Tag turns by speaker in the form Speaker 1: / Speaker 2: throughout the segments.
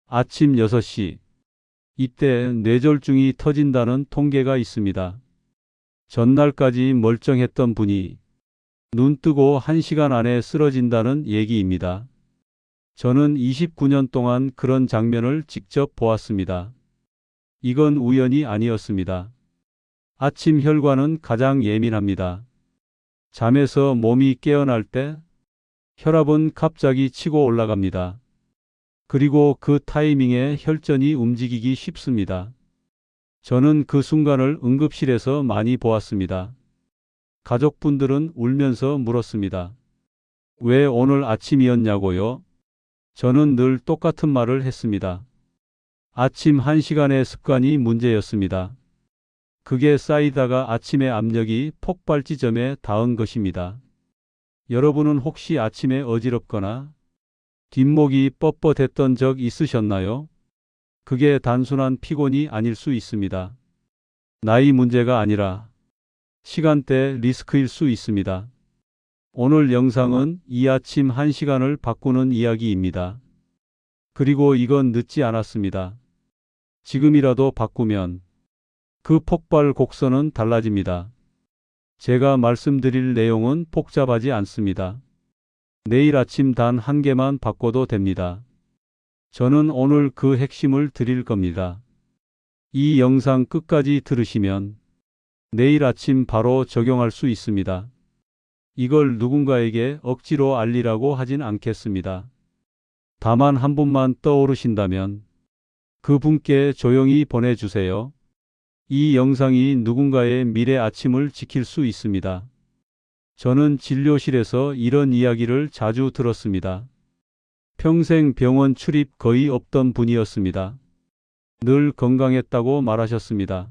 Speaker 1: 아침 6시. 이때 뇌졸중이 터진다는 통계가 있습니다. 전날까지 멀쩡했던 분이 눈 뜨고 1시간 안에 쓰러진다는 얘기입니다. 저는 29년 동안 그런 장면을 직접 보았습니다. 이건 우연이 아니었습니다. 아침 혈관은 가장 예민합니다. 잠에서 몸이 깨어날 때 혈압은 갑자기 치고 올라갑니다. 그리고 그 타이밍에 혈전이 움직이기 쉽습니다. 저는 그 순간을 응급실에서 많이 보았습니다. 가족분들은 울면서 물었습니다. 왜 오늘 아침이었냐고요? 저는 늘 똑같은 말을 했습니다. 아침 1시간의 습관이 문제였습니다. 그게 쌓이다가 아침의 압력이 폭발 지점에 닿은 것입니다. 여러분은 혹시 아침에 어지럽거나 뒷목이 뻣뻣했던 적 있으셨나요? 그게 단순한 피곤이 아닐 수 있습니다. 나이 문제가 아니라 시간대 리스크일 수 있습니다. 오늘 영상은 이 아침 1시간을 바꾸는 이야기입니다. 그리고 이건 늦지 않았습니다. 지금이라도 바꾸면 그 폭발 곡선은 달라집니다. 제가 말씀드릴 내용은 복잡하지 않습니다. 내일 아침 단 한 개만 바꿔도 됩니다. 저는 오늘 그 핵심을 드릴 겁니다. 이 영상 끝까지 들으시면 내일 아침 바로 적용할 수 있습니다. 이걸 누군가에게 억지로 알리라고 하진 않겠습니다. 다만 한 분만 떠오르신다면 그 분께 조용히 보내주세요. 이 영상이 누군가의 미래 아침을 지킬 수 있습니다. 저는 진료실에서 이런 이야기를 자주 들었습니다. 평생 병원 출입 거의 없던 분이었습니다. 늘 건강했다고 말하셨습니다.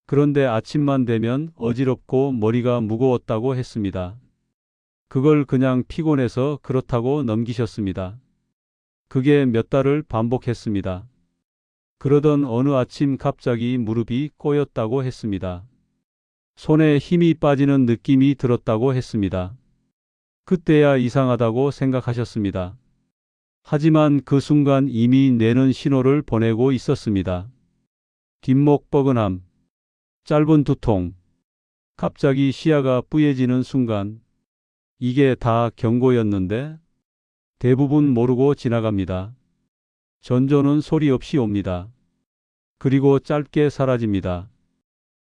Speaker 1: 그런데 아침만 되면 어지럽고 머리가 무거웠다고 했습니다. 그걸 그냥 피곤해서 그렇다고 넘기셨습니다. 그게 몇 달을 반복했습니다. 그러던 어느 아침 갑자기 무릎이 꼬였다고 했습니다. 손에 힘이 빠지는 느낌이 들었다고 했습니다. 그때야 이상하다고 생각하셨습니다. 하지만 그 순간 이미 뇌는 신호를 보내고 있었습니다. 뒷목 뻐근함, 짧은 두통, 갑자기 시야가 뿌얘지는 순간, 이게 다 경고였는데 대부분 모르고 지나갑니다. 전조는 소리 없이 옵니다. 그리고 짧게 사라집니다.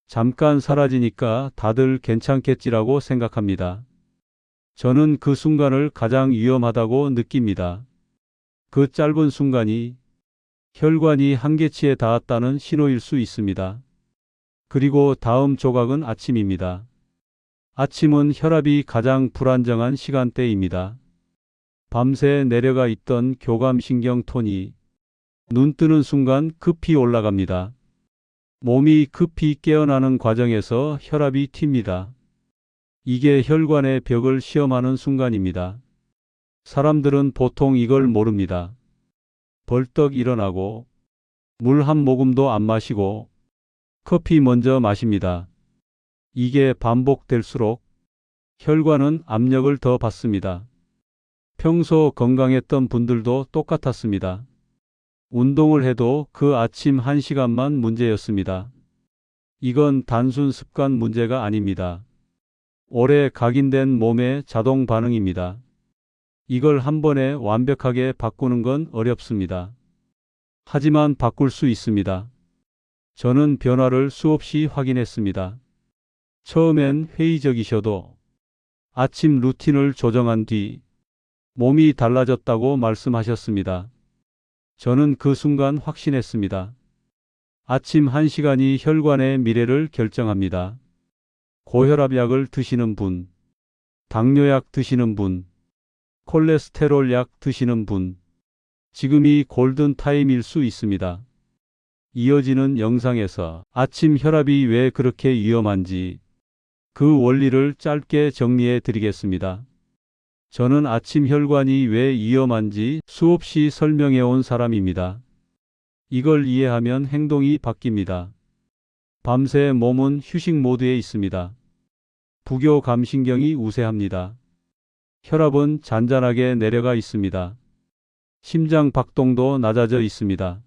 Speaker 1: 잠깐 사라지니까 다들 괜찮겠지라고 생각합니다. 저는 그 순간을 가장 위험하다고 느낍니다. 그 짧은 순간이 혈관이 한계치에 닿았다는 신호일 수 있습니다. 그리고 다음 조각은 아침입니다. 아침은 혈압이 가장 불안정한 시간대입니다. 밤새 내려가 있던 교감신경 톤이 눈 뜨는 순간 급히 올라갑니다. 몸이 급히 깨어나는 과정에서 혈압이 튑니다. 이게 혈관의 벽을 시험하는 순간입니다. 사람들은 보통 이걸 모릅니다. 벌떡 일어나고 물 한 모금도 안 마시고 커피 먼저 마십니다. 이게 반복될수록 혈관은 압력을 더 받습니다. 평소 건강했던 분들도 똑같았습니다. 운동을 해도 그 아침 1시간만 문제였습니다. 이건 단순 습관 문제가 아닙니다. 오래 각인된 몸의 자동 반응입니다. 이걸 한 번에 완벽하게 바꾸는 건 어렵습니다. 하지만 바꿀 수 있습니다. 저는 변화를 수없이 확인했습니다. 처음엔 회의적이셔도 아침 루틴을 조정한 뒤 몸이 달라졌다고 말씀하셨습니다. 저는 그 순간 확신했습니다. 아침 1시간이 혈관의 미래를 결정합니다. 고혈압약을 드시는 분, 당뇨약 드시는 분, 콜레스테롤 약 드시는 분, 지금이 골든 타임일 수 있습니다. 이어지는 영상에서 아침 혈압이 왜 그렇게 위험한지 그 원리를 짧게 정리해 드리겠습니다. 저는 아침 혈관이 왜 위험한지 수없이 설명해 온 사람입니다. 이걸 이해하면 행동이 바뀝니다. 밤새 몸은 휴식 모드에 있습니다. 부교 감신경이 우세합니다. 혈압은 잔잔하게 내려가 있습니다. 심장 박동도 낮아져 있습니다.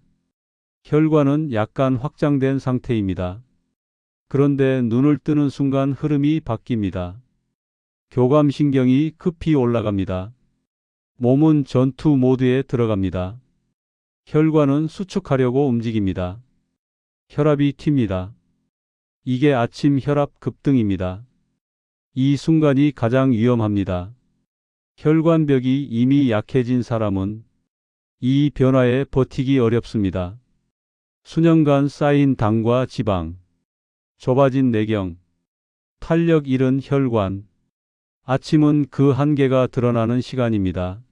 Speaker 1: 혈관은 약간 확장된 상태입니다. 그런데 눈을 뜨는 순간 흐름이 바뀝니다. 교감신경이 급히 올라갑니다. 몸은 전투 모드에 들어갑니다. 혈관은 수축하려고 움직입니다. 혈압이 튑니다. 이게 아침 혈압 급등입니다. 이 순간이 가장 위험합니다. 혈관벽이 이미 약해진 사람은 이 변화에 버티기 어렵습니다. 수년간 쌓인 당과 지방, 좁아진 내경, 탄력 잃은 혈관. 아침은 그 한계가 드러나는 시간입니다.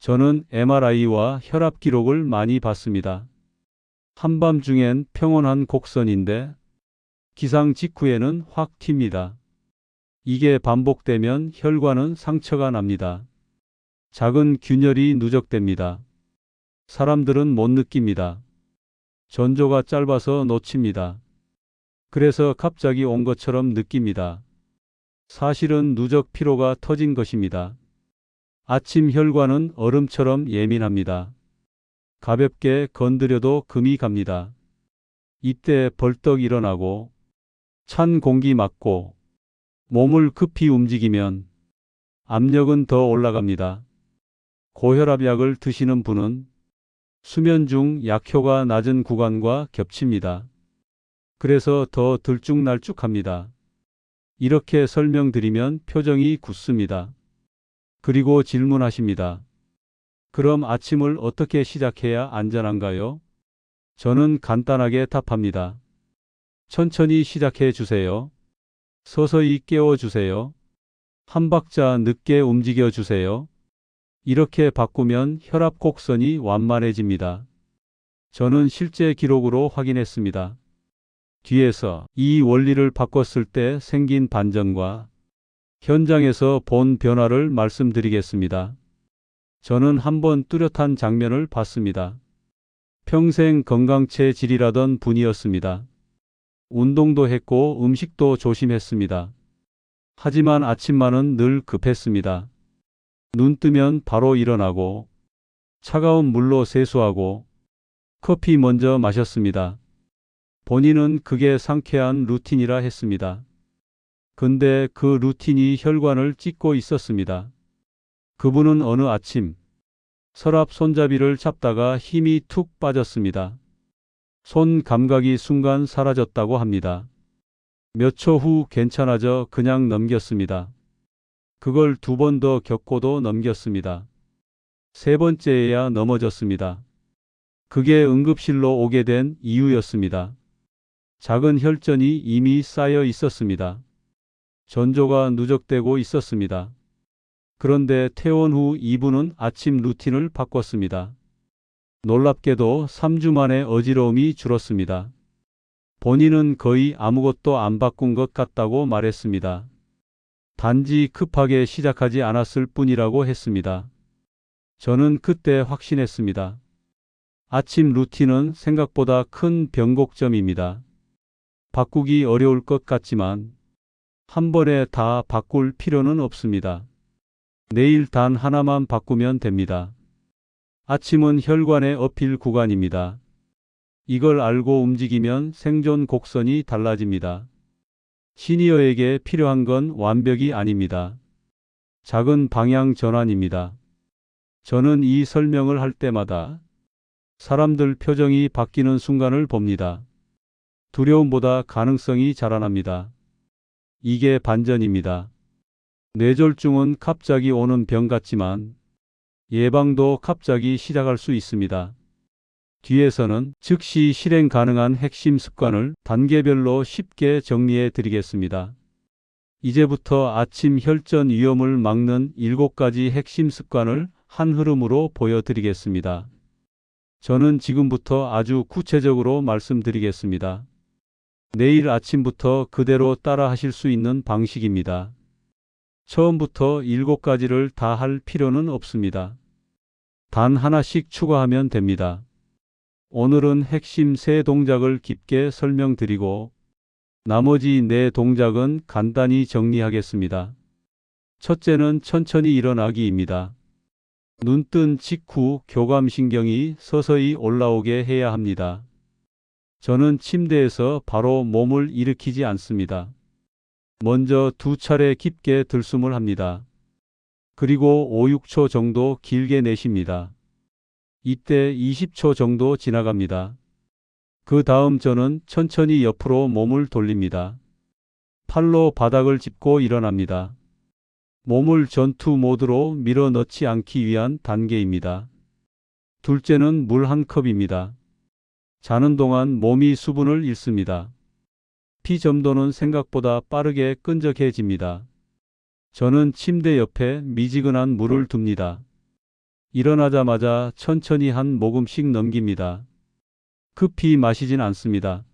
Speaker 1: 저는 MRI와 혈압 기록을 많이 봤습니다. 한밤중엔 평온한 곡선인데 기상 직후에는 확 튑니다. 이게 반복되면 혈관은 상처가 납니다. 작은 균열이 누적됩니다. 사람들은 못 느낍니다. 전조가 짧아서 놓칩니다. 그래서 갑자기 온 것처럼 느낍니다. 사실은 누적 피로가 터진 것입니다. 아침 혈관은 얼음처럼 예민합니다. 가볍게 건드려도 금이 갑니다. 이때 벌떡 일어나고 찬 공기 맞고 몸을 급히 움직이면 압력은 더 올라갑니다. 고혈압약을 드시는 분은 수면 중 약효가 낮은 구간과 겹칩니다. 그래서 더 들쭉날쭉합니다. 이렇게 설명드리면 표정이 굳습니다. 그리고 질문하십니다. 그럼 아침을 어떻게 시작해야 안전한가요? 저는 간단하게 답합니다. 천천히 시작해 주세요. 서서히 깨워 주세요. 한 박자 늦게 움직여 주세요. 이렇게 바꾸면 혈압 곡선이 완만해집니다. 저는 실제 기록으로 확인했습니다. 뒤에서 이 원리를 바꿨을 때 생긴 반전과 현장에서 본 변화를 말씀드리겠습니다. 저는 한번 뚜렷한 장면을 봤습니다. 평생 건강체질이라던 분이었습니다. 운동도 했고 음식도 조심했습니다. 하지만 아침만은 늘 급했습니다. 눈 뜨면 바로 일어나고 차가운 물로 세수하고 커피 먼저 마셨습니다. 본인은 그게 상쾌한 루틴이라 했습니다. 근데 그 루틴이 혈관을 찢고 있었습니다. 그분은 어느 아침 서랍 손잡이를 잡다가 힘이 툭 빠졌습니다. 손 감각이 순간 사라졌다고 합니다. 몇 초 후 괜찮아져 그냥 넘겼습니다. 그걸 2번 더 겪고도 넘겼습니다. 3번째에야 넘어졌습니다. 그게 응급실로 오게 된 이유였습니다. 작은 혈전이 이미 쌓여 있었습니다. 전조가 누적되고 있었습니다. 그런데 퇴원 후 이분은 아침 루틴을 바꿨습니다. 놀랍게도 3주 만에 어지러움이 줄었습니다. 본인은 거의 아무것도 안 바꾼 것 같다고 말했습니다. 단지 급하게 시작하지 않았을 뿐이라고 했습니다. 저는 그때 확신했습니다. 아침 루틴은 생각보다 큰 변곡점입니다. 바꾸기 어려울 것 같지만 한 번에 다 바꿀 필요는 없습니다. 내일 단 하나만 바꾸면 됩니다. 아침은 혈관의 어필 구간입니다. 이걸 알고 움직이면 생존 곡선이 달라집니다. 시니어에게 필요한 건 완벽이 아닙니다. 작은 방향 전환입니다. 저는 이 설명을 할 때마다 사람들 표정이 바뀌는 순간을 봅니다. 두려움보다 가능성이 자라납니다. 이게 반전입니다. 뇌졸중은 갑자기 오는 병 같지만 예방도 갑자기 시작할 수 있습니다. 뒤에서는 즉시 실행 가능한 핵심 습관을 단계별로 쉽게 정리해 드리겠습니다. 이제부터 아침 혈전 위험을 막는 7가지 핵심 습관을 한 흐름으로 보여드리겠습니다. 저는 지금부터 아주 구체적으로 말씀드리겠습니다. 내일 아침부터 그대로 따라 하실 수 있는 방식입니다. 처음부터 7가지를 다 할 필요는 없습니다. 단 하나씩 추가하면 됩니다. 오늘은 핵심 3동작을 깊게 설명드리고 나머지 4동작은 간단히 정리하겠습니다. 첫째는 천천히 일어나기입니다. 눈 뜬 직후 교감신경이 서서히 올라오게 해야 합니다. 저는 침대에서 바로 몸을 일으키지 않습니다. 먼저 2차례 깊게 들숨을 합니다. 그리고 5, 6초 정도 길게 내쉽니다. 이때 20초 정도 지나갑니다. 그 다음 저는 천천히 옆으로 몸을 돌립니다. 팔로 바닥을 짚고 일어납니다. 몸을 전투 모드로 밀어 넣지 않기 위한 단계입니다. 둘째는 물 한 컵입니다. 자는 동안 몸이 수분을 잃습니다. 피 점도는 생각보다 빠르게 끈적해집니다. 저는 침대 옆에 미지근한 물을 둡니다. 일어나자마자 천천히 한 모금씩 넘깁니다. 급히 마시진 않습니다.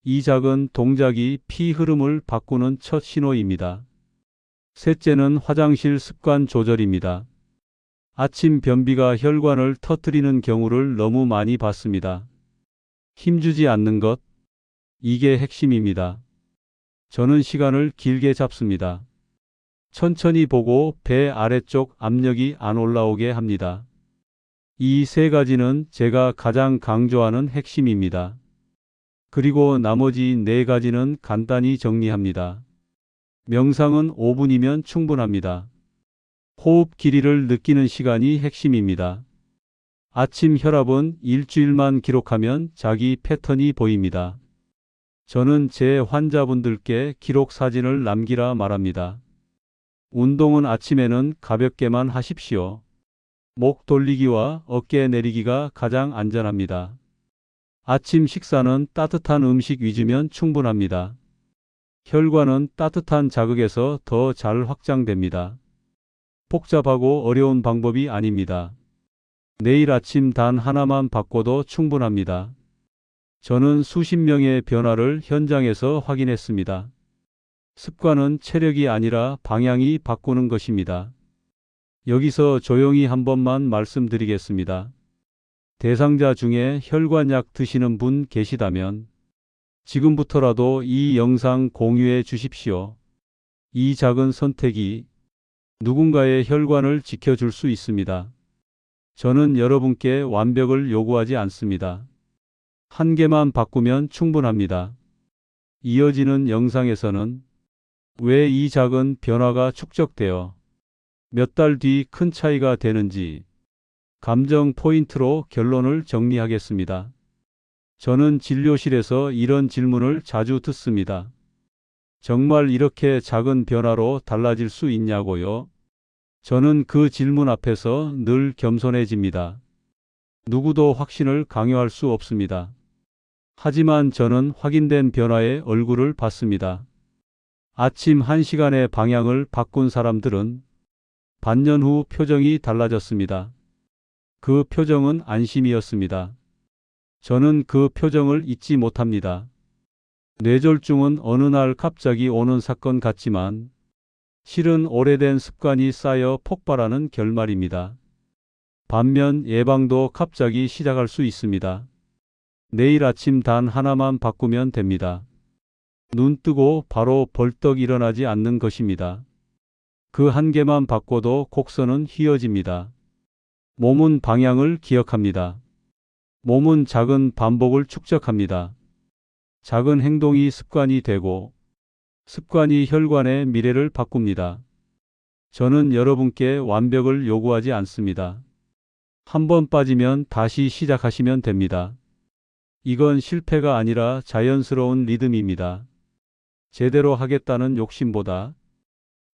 Speaker 1: 이 작은 동작이 피 흐름을 바꾸는 첫 신호입니다. 셋째는 화장실 습관 조절입니다. 아침 변비가 혈관을 터뜨리는 경우를 너무 많이 봤습니다. 힘주지 않는 것, 이게 핵심입니다. 저는 시간을 길게 잡습니다. 천천히 보고 배 아래쪽 압력이 안 올라오게 합니다. 이 세 가지는 제가 가장 강조하는 핵심입니다. 그리고 나머지 네 가지는 간단히 정리합니다. 명상은 5분이면 충분합니다. 호흡 길이를 느끼는 시간이 핵심입니다. 아침 혈압은 일주일만 기록하면 자기 패턴이 보입니다. 저는 제 환자분들께 기록 사진을 남기라 말합니다. 운동은 아침에는 가볍게만 하십시오. 목 돌리기와 어깨 내리기가 가장 안전합니다. 아침 식사는 따뜻한 음식 위주면 충분합니다. 혈관은 따뜻한 자극에서 더 잘 확장됩니다. 복잡하고 어려운 방법이 아닙니다. 내일 아침 단 하나만 바꿔도 충분합니다. 저는 수십 명의 변화를 현장에서 확인했습니다. 습관은 체력이 아니라 방향이 바꾸는 것입니다. 여기서 조용히 한 번만 말씀드리겠습니다. 대상자 중에 혈관약 드시는 분 계시다면 지금부터라도 이 영상 공유해 주십시오. 이 작은 선택이 누군가의 혈관을 지켜줄 수 있습니다. 저는 여러분께 완벽을 요구하지 않습니다. 한 개만 바꾸면 충분합니다. 이어지는 영상에서는 왜 이 작은 변화가 축적되어 몇 달 뒤 큰 차이가 되는지 감정 포인트로 결론을 정리하겠습니다. 저는 진료실에서 이런 질문을 자주 듣습니다. 정말 이렇게 작은 변화로 달라질 수 있냐고요? 저는 그 질문 앞에서 늘 겸손해집니다. 누구도 확신을 강요할 수 없습니다. 하지만 저는 확인된 변화의 얼굴을 봤습니다. 아침 1시간의 방향을 바꾼 사람들은 반년 후 표정이 달라졌습니다. 그 표정은 안심이었습니다. 저는 그 표정을 잊지 못합니다. 뇌졸중은 어느 날 갑자기 오는 사건 같지만 실은 오래된 습관이 쌓여 폭발하는 결말입니다. 반면 예방도 갑자기 시작할 수 있습니다. 내일 아침 단 하나만 바꾸면 됩니다. 눈 뜨고 바로 벌떡 일어나지 않는 것입니다. 그 한 개만 바꿔도 곡선은 휘어집니다. 몸은 방향을 기억합니다. 몸은 작은 반복을 축적합니다. 작은 행동이 습관이 되고 습관이 혈관의 미래를 바꿉니다. 저는 여러분께 완벽을 요구하지 않습니다. 한 번 빠지면 다시 시작하시면 됩니다. 이건 실패가 아니라 자연스러운 리듬입니다. 제대로 하겠다는 욕심보다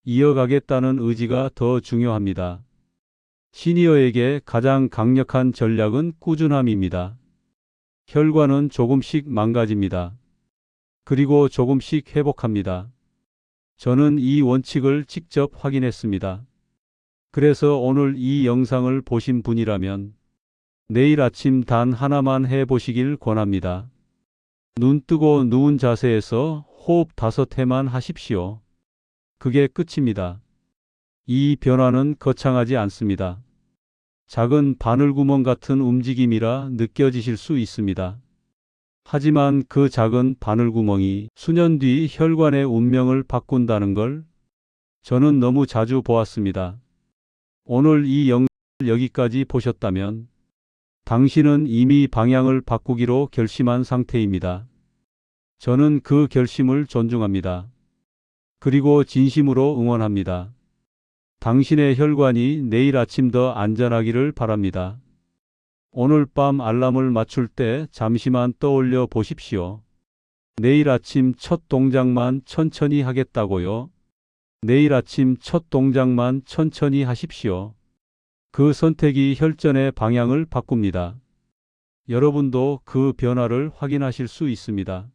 Speaker 1: 이어가겠다는 의지가 더 중요합니다. 시니어에게 가장 강력한 전략은 꾸준함입니다. 혈관은 조금씩 망가집니다. 그리고 조금씩 회복합니다. 저는 이 원칙을 직접 확인했습니다. 그래서 오늘 이 영상을 보신 분이라면 내일 아침 단 하나만 해보시길 권합니다. 눈 뜨고 누운 자세에서 호흡 5회만 하십시오. 그게 끝입니다. 이 변화는 거창하지 않습니다. 작은 바늘구멍 같은 움직임이라 느껴지실 수 있습니다. 하지만 그 작은 바늘구멍이 수년 뒤 혈관의 운명을 바꾼다는 걸 저는 너무 자주 보았습니다. 오늘 이 영상을 여기까지 보셨다면 당신은 이미 방향을 바꾸기로 결심한 상태입니다. 저는 그 결심을 존중합니다. 그리고 진심으로 응원합니다. 당신의 혈관이 내일 아침 더 안전하기를 바랍니다. 오늘 밤 알람을 맞출 때 잠시만 떠올려 보십시오. 내일 아침 첫 동작만 천천히 하겠다고요. 내일 아침 첫 동작만 천천히 하십시오. 그 선택이 혈전의 방향을 바꿉니다. 여러분도 그 변화를 확인하실 수 있습니다.